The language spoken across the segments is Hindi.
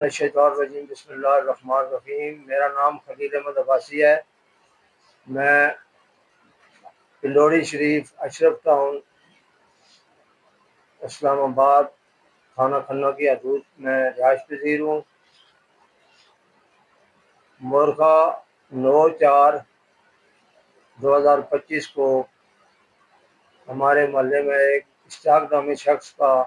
शैतानिर्रजीम बिस्मिल्लाहिर्रहमानिर्रहीम। मेरा नाम खलील अहमद अब्बासी है। मैं पिंडोरी शरीफ अशरफ टाउन इस्लामाबाद थाना खन्ना की हदूद में रिहाइश पजीर हूँ। मोरखा 9/4/2025 को हमारे मोहल्ले में एक इश्तियाक नामी शख्स का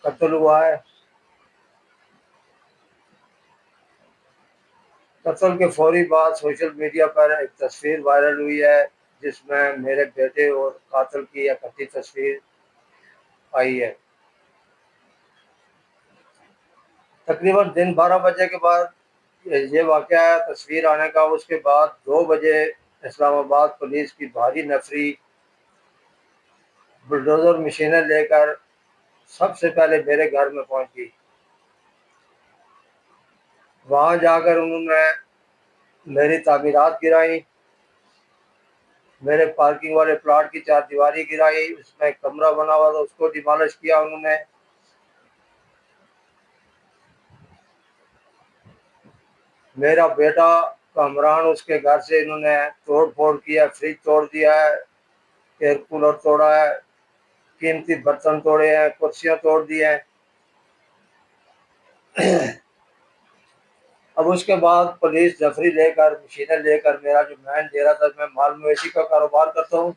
कत्ल हुआ है। कत्ल के फौरी बाद सोशल मीडिया पर एक तस्वीर वायरल हुई है जिसमें मेरे बेटे और कातिल की इकट्ठी तस्वीर आई है। तकरीबन दिन 12 बजे के बाद ये वाक़या है तस्वीर आने का। उसके बाद 2 बजे इस्लामाबाद पुलिस की भारी नफरी बुलडोज़र मशीनें लेकर सबसे पहले मेरे घर में पहुंची। वहां जाकर उन्होंने मेरी तामीरात गिराई, मेरे पार्किंग वाले प्लाट की चारदीवारी गिराई, उसमें एक कमरा बना हुआ था उसको डिमॉलिश किया उन्होंने। मेरा बेटा कामरान उसके घर से इन्होंने तोड़ फोड़ किया, फ्रिज तोड़ दिया है, एयर कूलर तोड़ा है, कीमती बर्तन तोड़े हैं, कुर्सियां तोड़ दी हैं। अब उसके बाद पुलिस जफरी लेकर मशीनें लेकर मेरा जो मैन डेरा था, मैं माल मवेशी का कारोबार करता हूँ,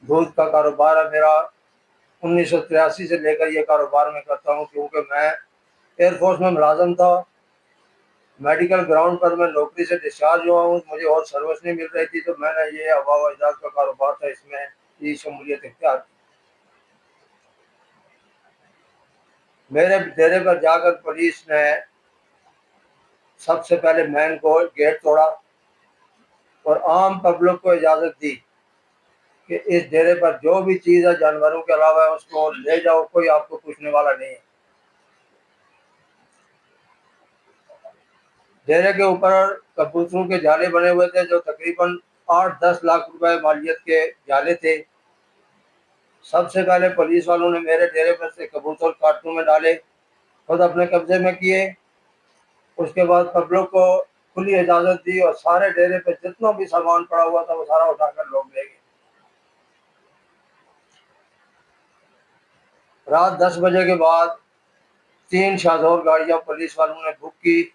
दूध का कारोबार है मेरा। 1983 से लेकर ये कारोबार में करता हूँ क्योंकि मैं एयरफोर्स में मुलाजम था। मेडिकल ग्राउंड पर मैं नौकरी से डिस्चार्ज हुआ हूँ, मुझे और सर्विस नहीं मिल रही थी, तो मैंने ये हवा व इजाज का कारोबार था, इसमें ये शमूलियत इख्तियार की। मेरे डेरे पर जाकर पुलिस ने सबसे पहले मैन को गेट तोड़ा और आम पब्लिक को इजाज़त दी कि इस डेरे पर जो भी चीज़ है जानवरों के अलावा है उसको ले जाओ, कोई आपको पूछने वाला नहीं है। डेरे के ऊपर कबूतरों के जाले बने हुए थे जो तकरीबन 8-10 लाख रुपए मालियत के जाले थे। सबसे पहले पुलिस वालों ने मेरे डेरे पर से कबूतर कार्टून में डाले, खुद अपने कब्जे में किए। उसके बाद पब्लिक को खुली इजाज़त दी और सारे डेरे पे जितना भी सामान पड़ा हुआ था वो सारा उठाकर लोग ले गए। रात 10 बजे के बाद 3 शाहजोर गाड़ियां पुलिस वालों ने बुक की।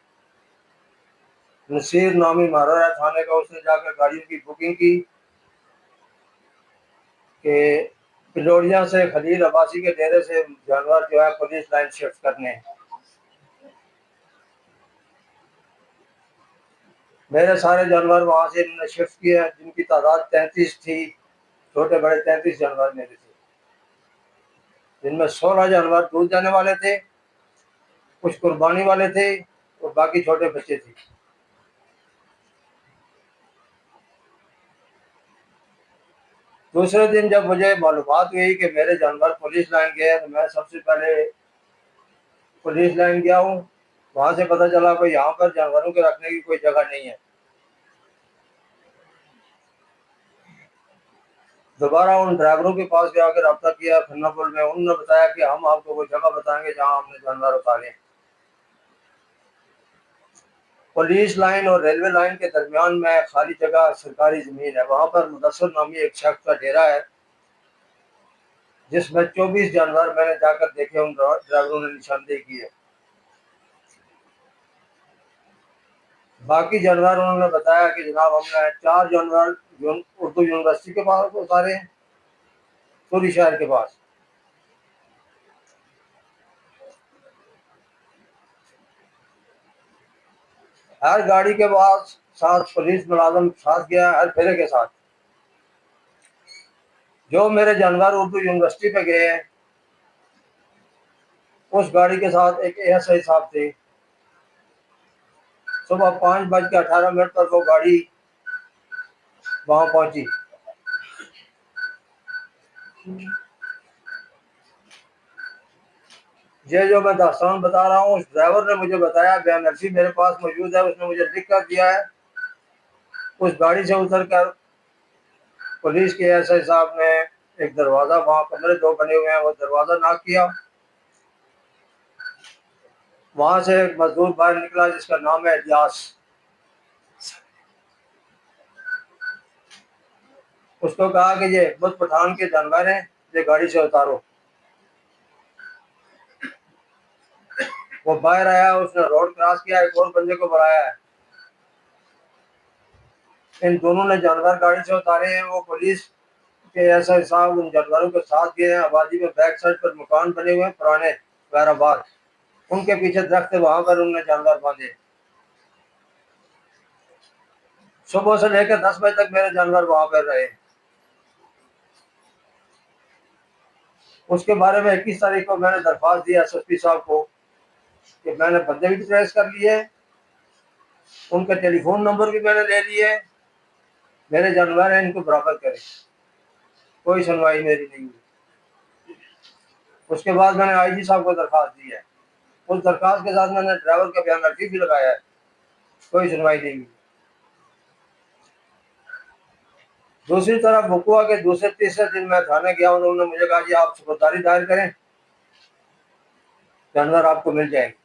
नसीर नामी मारा है थाने का, उसने जाकर गाड़ियों की बुकिंग की कि पिलोरिया से खलील अब्बासी के डेरे से जानवर जो है पुलिस लाइन शिफ्ट करने हैं। मेरे सारे जानवर वहां से इन्होंने शिफ्ट किए हैं, जिनकी तादाद 33 थी। छोटे बड़े 33 जानवर मेरे थे, जिनमें 16 जानवर दूध देने वाले थे, कुछ कुर्बानी वाले थे और बाकी छोटे बच्चे थे। दूसरे दिन जब मुझे मालूमात हुई कि मेरे जानवर पुलिस लाइन गए तो मैं सबसे पहले पुलिस लाइन गया हूँ। वहां से पता चला कि यहाँ पर जानवरों के रखने की कोई जगह नहीं है। दोबारा उन ड्राइवरों के पास जाकर रब्ता किया खन्ना पुल में, उन्होंने बताया कि हम आपको कोई जगह बताएंगे जहाँ हमने जानवर उतारे। पुलिस लाइन और रेलवे लाइन के दरमियान में खाली जगह सरकारी जमीन है, वहां पर मुदस्सर नामी एक शख्स का डेरा है जिसमें 24 जानवर मैंने जाकर देखे, उन ड्राइवरों ने निशानदेही की है। बाकी जानवर उन्होंने बताया कि जनाब हमने 4 जानवर उर्दू यूनिवर्सिटी के पास उतारे, सूरी शहर के पास। हर गाड़ी के पास साथ पुलिस मुलाजम साथ गया, हर फेरे के साथ। जो मेरे जानवर उर्दू यूनिवर्सिटी पे गए हैं उस गाड़ी के साथ एक एएसआई साहब थे। सुबह 5:18 पर वो गाड़ी वहां पहुंची। ये जो मैं दास्तान बता रहा हूँ, उस ड्राइवर ने मुझे बताया, बयानर्सी मेरे पास मौजूद है, उसने मुझे लिख कर दिया है। उस गाड़ी से उतर कर पुलिस के एएसआई साहब ने एक दरवाज़ा, वहाँ कमरे 2 बने हुए हैं, वो दरवाज़ा नॉक किया। वहां से एक मजदूर बाहर निकला जिसका नाम है इलियास। उसको कहा कि ये बुत पठान के जानवर हैं, ये गाड़ी से उतारो। वो बाहर आया, उसने रोड क्रॉस किया, एक और बंदे को बुलाया है। इन दोनों ने जानवर गाड़ी से उतारे हैं। वो पुलिस के एसआई साहब उन जानवरों के साथ गए हैं। आबादी में बैक साइड पर मकान बने हुए हैं पुराने वैराबाद, उनके पीछे दरख्त है, वहां पर उन्होंने जानवर बांधे। सुबह से लेकर 10 बजे तक मेरे जानवर वहां पर रहे। उसके बारे में 21 तारीख को मैंने दरख्वास्त दी एसएसपी साहब को कि मैंने बंदे भी ट्रेस कर लिए, उनके टेलीफोन नंबर भी मैंने ले लिए, मेरे जानवर हैं, इनको बराबर करें। कोई सुनवाई मेरी नहीं हुई। उसके बाद मैंने आईजी साहब को दरख्वास्त दी है। उस दरख्वास्त के साथ मैंने ड्राइवर का बयान अर्जी भी लगाया है। कोई सुनवाई नहीं हुई। दूसरी तरफ हुआ के दूसरे तीसरे दिन मैं थाने गया, उन्होंने मुझे कहा कि आप सुपुर्दारी दायर करें, जानवर आपको मिल जाएंगे।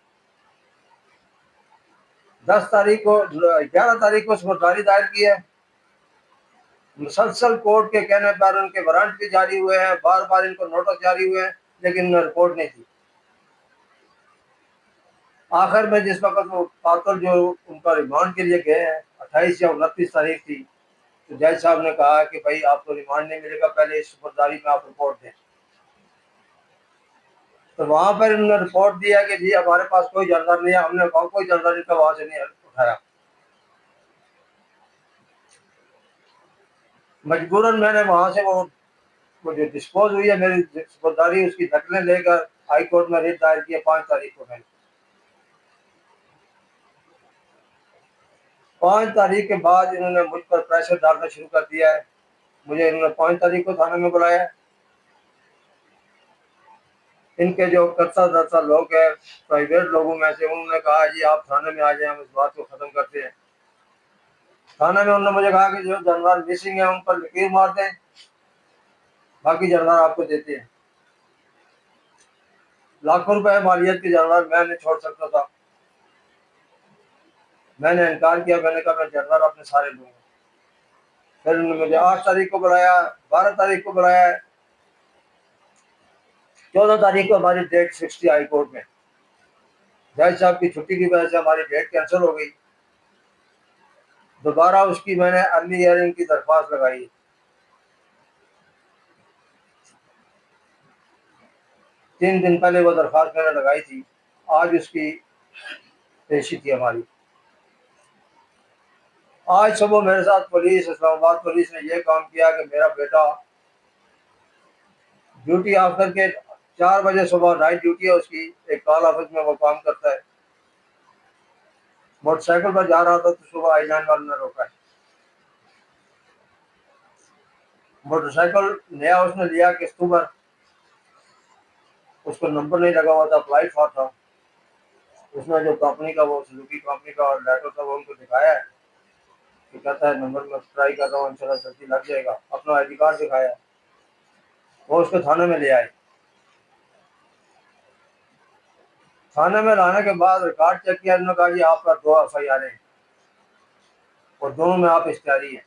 11 तारीख को सुपुर्दारी दायर की है। मुसलसल कोर्ट के कहने पर उनके वारंट भी जारी हुए हैं, बार बार इनको नोटिस जारी हुए हैं, लेकिन रिपोर्ट नहीं थी। आखिर में जिस वक्त वो कातल जो उनका रिमांड के लिए गए हैं, 28 या 29 तारीख थी, तो जज साहब ने कहा कि भाई आपको रिमांड नहीं मिलेगा, पहले इस सुपुर्दारी में आप रिपोर्ट दें। तो वहां पर इन्होंने रिपोर्ट दिया कि जी हमारे पास कोई जानवर नहीं है। हमने कहा कोई जानवर इनका वहां से नहीं उठाया। मजबूरन मैंने वहां से वो जो डिस्पोज हुई है मेरी सुपुर्दारी, उसकी नकलें लेकर हाई कोर्ट में रिट दायर किया 5 तारीख को। मैंने 5 तारीख के बाद इन्होंने मुझ पर प्रेशर डालना शुरू कर दिया है। मुझे इन्होंने 5 तारीख को थाने में बुलाया है। इनके जो कर्ता धर्ता लोग हैं, प्राइवेट लोगों में से, उन्होंने कहा जी आप थाने में आ जाए, हम इस बात को खत्म करते हैं। थाने में उन्होंने मुझे कहा कि जो जानवर मिसिंग है उन पर लकीर मार दें, बाकी जानवर आपको देते हैं। लाखों रुपए मालियत के जानवर मैं नहीं छोड़ सकता था। मैंने इनकार किया, मैंने कहा मैं जानवर अपने सारे लूंगा। फिर उन्होंने मुझे 8 तारीख को बुलाया, 12 तारीख को बुलाया, 14 तारीख को हमारी डेट फिक्स थी हाई कोर्ट में। जज साहब की छुट्टी की वजह से हमारी डेट कैंसिल हो गई। दोबारा उसकी मैंने अर्ली हियरिंग की दरख्वास्त लगाई। 3 दिन पहले वो दरख्वास्त मैंने लगाई थी। आज उसकी पेशी थी हमारी। आज सुबह मेरे साथ पुलिस, इस्लामाबाद पुलिस ने यह काम किया कि मेरा बेटा ड्यूटी ऑफ करके 4 बजे सुबह, नाइट ड्यूटी है उसकी, एक कॉल ऑफिस में वो काम करता है, मोटरसाइकिल पर जा रहा था तो सुबह आई लाइन वालों ने रोका है। मोटरसाइकिल नया उसने लिया किस्त पर, उसको नंबर नहीं लगा हुआ था, अप्लाई फॉर था। उसने जो कंपनी का, वो सुजुकी कंपनी का और लेटर था, वो उनको दिखाया है कि कहता है नंबर में ट्राई कर रहा हूँ, इंशाल्लाह जल्दी लग जाएगा। अपना आईडी कार्ड दिखाया, वो उसको थाने में ले आए। थाने में लाने के बाद रिकॉर्ड चेक किया, उन्होंने कहा जी आपका 2 FIR है और दोनों में आप इश्तिहारी हैं।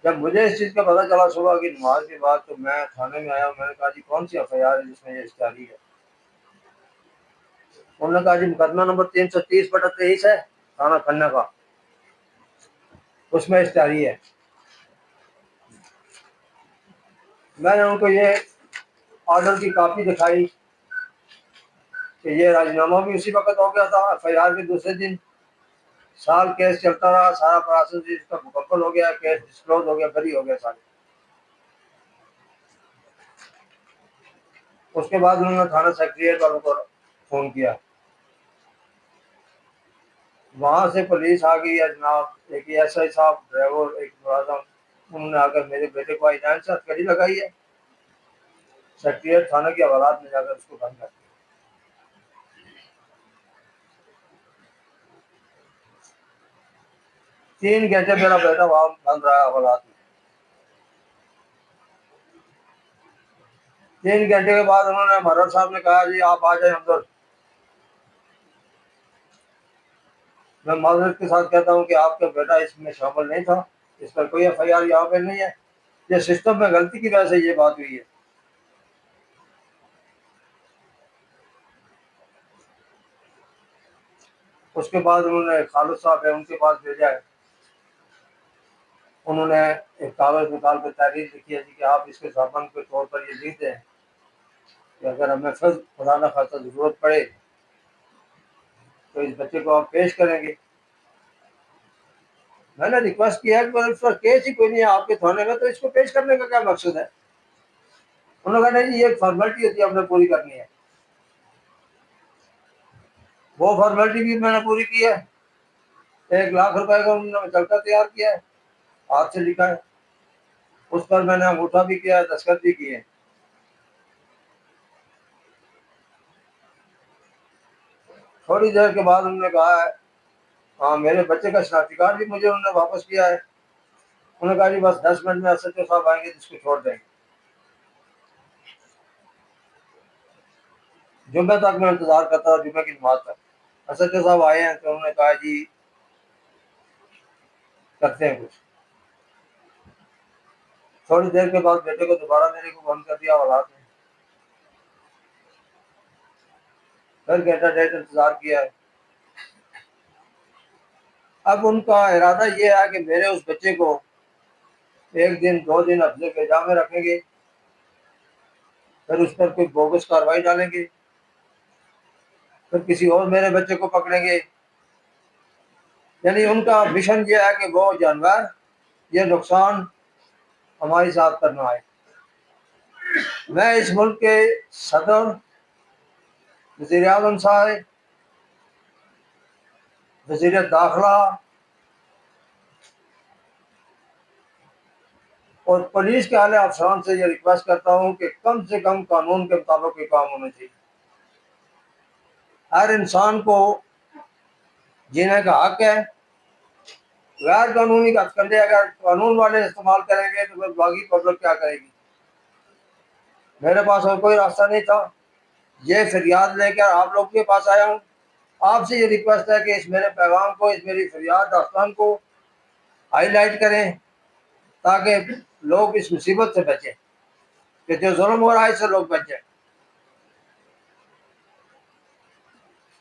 जब मुझे इस चीज़ का पता चला सुबह की नमाज के बाद, तो मैं थाने में आया। मैंने कहा जी कौन सी FIR है जिसमें ये इश्तिहारी है? उन्होंने कहा जी मुकदमा नंबर 330/23 है थाना खन्ना का, उसमें इश्तिहारी है। मैंने उनको ये ऑर्डर की कॉपी दिखाई कि ये राजीनामा भी उसी वक्त हो गया था, FIR के दूसरे दिन। साल केस चलता रहा, सारा प्रोसेस भी इसका मुकम्मल हो गया, केस डिस्क्लोज हो गया, बरी हो गया सारे। उसके बाद उन्होंने थाना सेक्रेटरिएट वालों को फोन किया, वहां से पुलिस आ गई है जनाब। एक एसआई साहब, ड्राइवर, एक मुलाजम, उन्होंने आकर मेरे बेटे को आईजान से हथकड़ी लगाई है। सेक्रेटरिएट थाना की हवालात में जाकर उसको बंद कर दिया। 3 घंटे मेरा बेटा वहां बंद रहा हवालात में। 3 घंटे के बाद उन्होंने मर्र साहब ने कहा जी आप आ जाए अंदर। मैं माजरत के साथ कहता हूँ कि आपका बेटा इसमें शामिल नहीं था, इस पर कोई FIR यहाँ पे नहीं है, ये सिस्टम में गलती की वजह से ये बात हुई है। उसके बाद उन्होंने खालिद साहब है उनके पास भेजा है, उन्होंने एक कागज निकाल कर तहरीर लिखी है जी कि आप इसके ज़मानत के तौर पर ये लिख दें कि अगर हमें फिर खुदा न खास्ता ज़रूरत पड़े तो इस बच्चे को आप पेश करेंगे। मैंने रिक्वेस्ट किया कि उसका केस ही कोई नहीं है आपके थाने में, तो इसको पेश करने का क्या मकसद है। उन्होंने कहा नहीं जी ये फॉर्मेलिटी होती है, हमने पूरी करनी है। वो फॉर्मेलिटी भी मैंने पूरी की है। 1 लाख रुपए का उन्होंने मुचलका तैयार किया है, हाथ से लिखा है, उस पर मैंने अंगूठा भी किया है, दस्तखत भी किए हैं। थोड़ी देर के बाद उन्होंने कहा है हाँ मेरे बच्चे का शनाख्ती कार्ड भी मुझे उन्होंने वापस किया है। उन्होंने कहा जी बस 10 मिनट में SHO साहब आएंगे जिसको छोड़ देंगे। जुम्मे तक मैं इंतजार करता था, जुम्मे की नमाज तक। SHO साहब आए हैं तो उन्होंने कहा जी करते हैं कुछ। थोड़ी देर के बाद बेटे को दोबारा मेरे को बंद कर दिया औलाद ने, फिर घंटा डेढ़ इंतजार किया है। अब उनका इरादा ये है कि मेरे उस बच्चे को 1 दिन 2 दिन हफ्ते पेजा में रखेंगे, फिर उस पर कोई बोगस कार्रवाई डालेंगे, फिर किसी और मेरे बच्चे को पकड़ेंगे। यानी उनका मिशन ये है कि वो जानवर ये नुकसान हमारे साथ करना है। मैं इस मुल्क के सदर, वज़ीर आज़म साहब, वज़ीर दाखिला और पुलिस के आला अफसरान से ये रिक्वेस्ट करता हूँ कि कम से कम कानून के मुताबिक ये काम होना चाहिए। हर इंसान को जीने का हक है। गैर कानूनी हथकंडे अगर कानून वाले इस्तेमाल करेंगे तो फिर बाकी पब्लिक क्या करेगी। मेरे पास और कोई रास्ता नहीं था, ये फरियाद लेकर आप लोग के पास आया हूँ। आपसे ये रिक्वेस्ट है कि इस मेरे पैगाम को, इस मेरी फरियाद दास्तान को हाईलाइट करें ताकि लोग इस मुसीबत से बचें कि जो जुल्म हो रहा है इससे लोग बच जाए।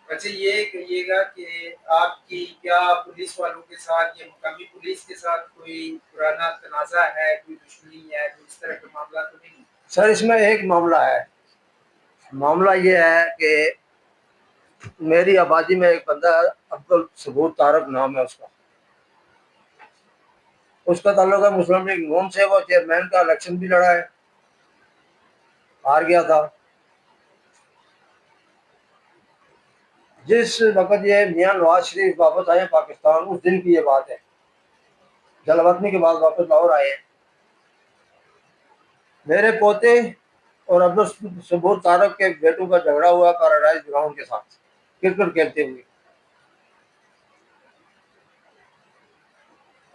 अच्छा ये कहिएगा कि आपकी क्या पुलिस वालों के साथ या मुकामी पुलिस के साथ कोई पुराना तनाज़ा है, कोई दुश्मनी है, कोई इस तरह का मामला तो नहीं? सर इसमें एक मामला है। मामला ये है कि मेरी आबादी में एक बंदा है, अब्दुल सबूर तारक नाम है उसका। उसका ताल्लुक है मुस्लिम लीग नून से। वो चेयरमैन का इलेक्शन भी लड़ा है, हार गया था। जिस वक्त ये मियां नवाज शरीफ वापस आए पाकिस्तान, उस दिन की ये बात है। जलावतनी के बाद वापस लाहौर आए हैं। मेरे पोते और अब्दुल सबूर तारक के बेटों का झगड़ा हुआ पैराडाइज ग्राउंड के साथ क्रिकेट खेलते हुए।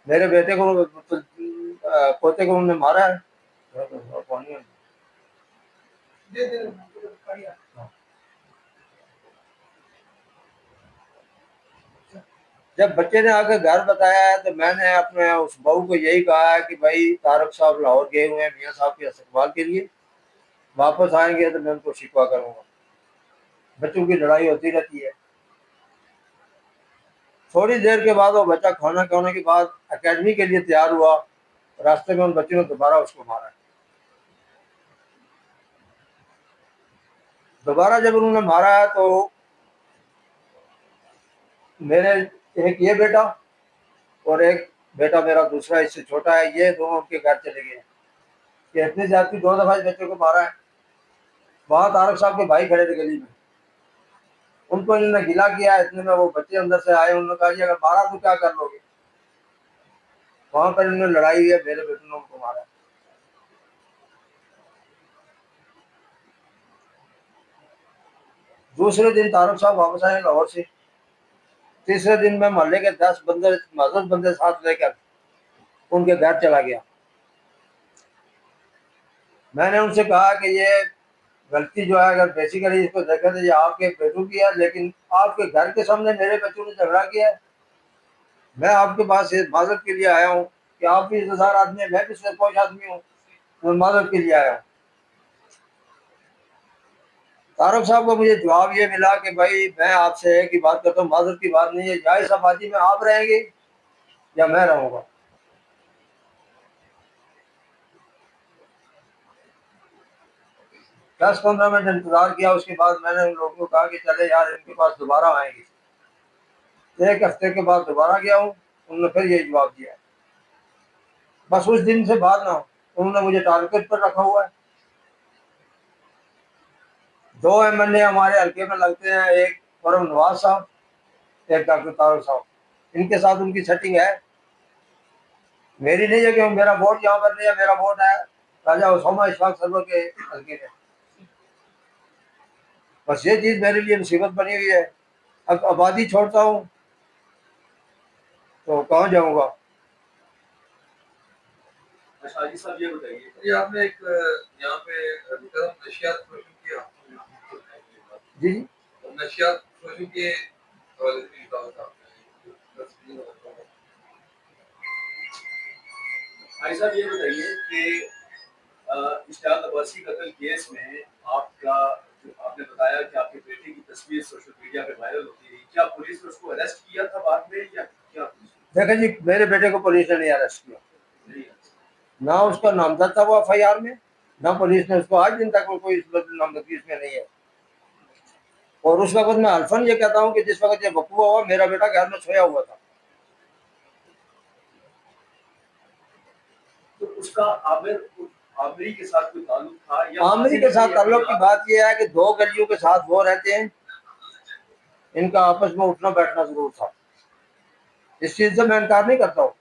मेरे बेटे को पोते को उन्होंने मारा है। जब बच्चे ने आकर घर बताया है तो मैंने अपने उस बहू को यही कहा है कि भाई तारक साहब लाहौर गए हुए हैं मियाँ साहब के इस्तकबाल के लिए, वापस आएंगे तो मैं उनको शिकवा करूंगा। बच्चों की लड़ाई होती रहती है। थोड़ी देर के बाद वो बच्चा खाना खाने के बाद एकेडमी के लिए तैयार हुआ, रास्ते में उन बच्चों ने दोबारा उसको मारा। दोबारा जब उन्होंने मारा है तो मेरे एक ये बेटा और एक बेटा मेरा दूसरा इससे छोटा है, ये दोनों उनके घर चले गए कि इतनी ज्यादा 2 दफा इस बच्चे को मारा है। वहां तारक साहब के भाई खड़े थे गली में, उनको इन्होंने गिला किया। इतने में वो बच्चे अंदर से आए, उन्होंने कहा अगर मारा तो क्या कर लोगे। वहां पर इन्होंने लड़ाई हुई है, मेरे बेटे ने उनको मारा। दूसरे दिन तारक साहब वापस आए लाहौर से। तीसरे दिन मैं मोहल्ले के 10 बंदे मजदूर बंदे साथ लेकर उनके घर चला गया। मैंने उनसे कहा कि ये गलती जो है, अगर बेसिकली इसको देखें तो ये आपके बेटों की है, लेकिन आपके घर के सामने मेरे बच्चों ने झगड़ा किया है। मैं आपके पास माजरत के लिए आया हूँ कि आप भी इज्जतदार आदमी है, मैं भी सरपंच आदमी हूँ, मैं माजरत के लिए आया हूँ। तारक साहब को मुझे जवाब ये मिला कि भाई मैं आपसे एक ही बात करता हूँ, माजरत की बात नहीं है, जायज आबादी में आप रहेंगे या मैं रहूँगा। 10-15 मिनट इंतजार किया, उसके बाद मैंने उन लोगों को कहा कि चले यार इनके पास दोबारा आएंगे। 1 हफ्ते के बाद दोबारा गया हूँ, उन्होंने फिर यही जवाब दिया। बस उस दिन से बाद ना उन्होंने मुझे टारगेट पर रखा हुआ है। 2 MLA हमारे हल्के में लगते हैं, एक फरम नवाज साहब, एक डॉक्टर तारक साहब। इनके साथ उनकी सेटिंग है, मेरी नहीं है कि मेरा वोट यहाँ पर नहीं है, मेरा वोट है राजा उसामा इशफाक सरवर के हल्के में। बस ये चीज मेरे लिए मुसीबत बनी हुई है। अब आबादी छोड़ता हूँ तो कहाँ जाऊँगा। अच्छा हाजी साहब ये बताइए, ये आपने एक यहाँ पे तरफ नशियात फरोशी किया जी नशियात फरोशी के हवाले से लिखा होता हाजी साहब ये बताइए कि इश्तियाक अब्बासी कत्ल केस में आपका आपने बताया कि आपके बेटे की तस्वीर सोशल मीडिया पे वायरल होती रही, क्या पुलिस ने उसको अरेस्ट किया था बाद में या क्या? देखा जी, मेरे बेटे को पुलिस ने नहीं अरेस्ट किया, नहीं ना उसका नामजद था वो FIR में, ना पुलिस ने उसको आज दिन तक कोई नामजदगी इसमें नहीं है। और उस वक्त मैं अल्फन ये कहता हूँ कि जिस वक्त ये वकूआ हुआ मेरा बेटा घर में सोया हुआ था। तो उसका आमिरी के साथ कोई ताल्लुक था या आमिरी के साथ ताल्लुक की बात यह है कि 2 गलियों के साथ वो रहते हैं, इनका आपस में उठना बैठना जरूर था, इस चीज से मैं इनकार नहीं करता हूँ,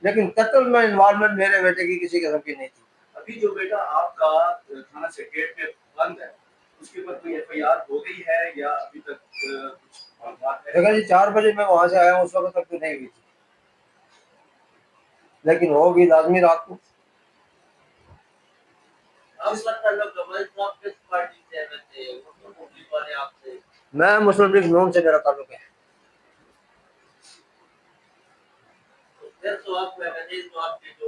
लेकिन कत्ल में इन्वॉल्वमेंट मेरे बेटे की किसी किस्म की नहीं थी। अभी जो बेटा आपका थाना सेक्रेटरीट में बंद है उसके ऊपर कोई FIR हो गई है या अभी तक कुछ मालूमात है? देखा जी, 4 बजे मैं वहां से आया हूँ, उस वक्त तक तो नहीं हुई थी, लेकिन होगी लाजमी रात को। मैं मुस्लिम लीग नून से मेरा ताल्लुक है। तो आप तो आपके जो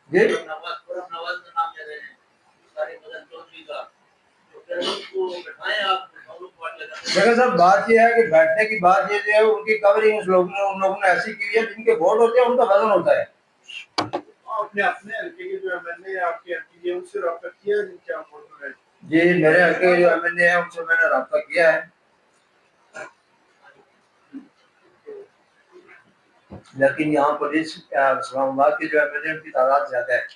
जी नवाज का नाम ले रहे हैं सारे मदन चौधरी का, तो फिर उनको बैठाएं आप देखा सर, बात यह है कि बैठने की बात ये जो है उनकी कवरिंग उन लोगों ने ऐसी की है, जिनके वोट होते हैं उनका वजन होता है। आपने अपने हल्के के जो MLA आपके MPA उनसे रब्ता किया है जिनके आप वोट हैं? जी, मेरे हल्के के जो MLA हैं उनसे मैंने रब्ता किया है, लेकिन यहाँ पुलिस इस्लामाबाद के जो MLA उनकी तादाद ज्यादा है,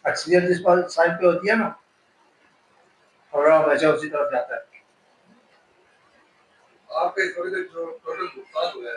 अक्सरियत जिस पर साइड पे होती है ना, और हमेशा उसी तरफ जाता है। आपके थोड़ी देर जो टोटल भुगतान हुआ है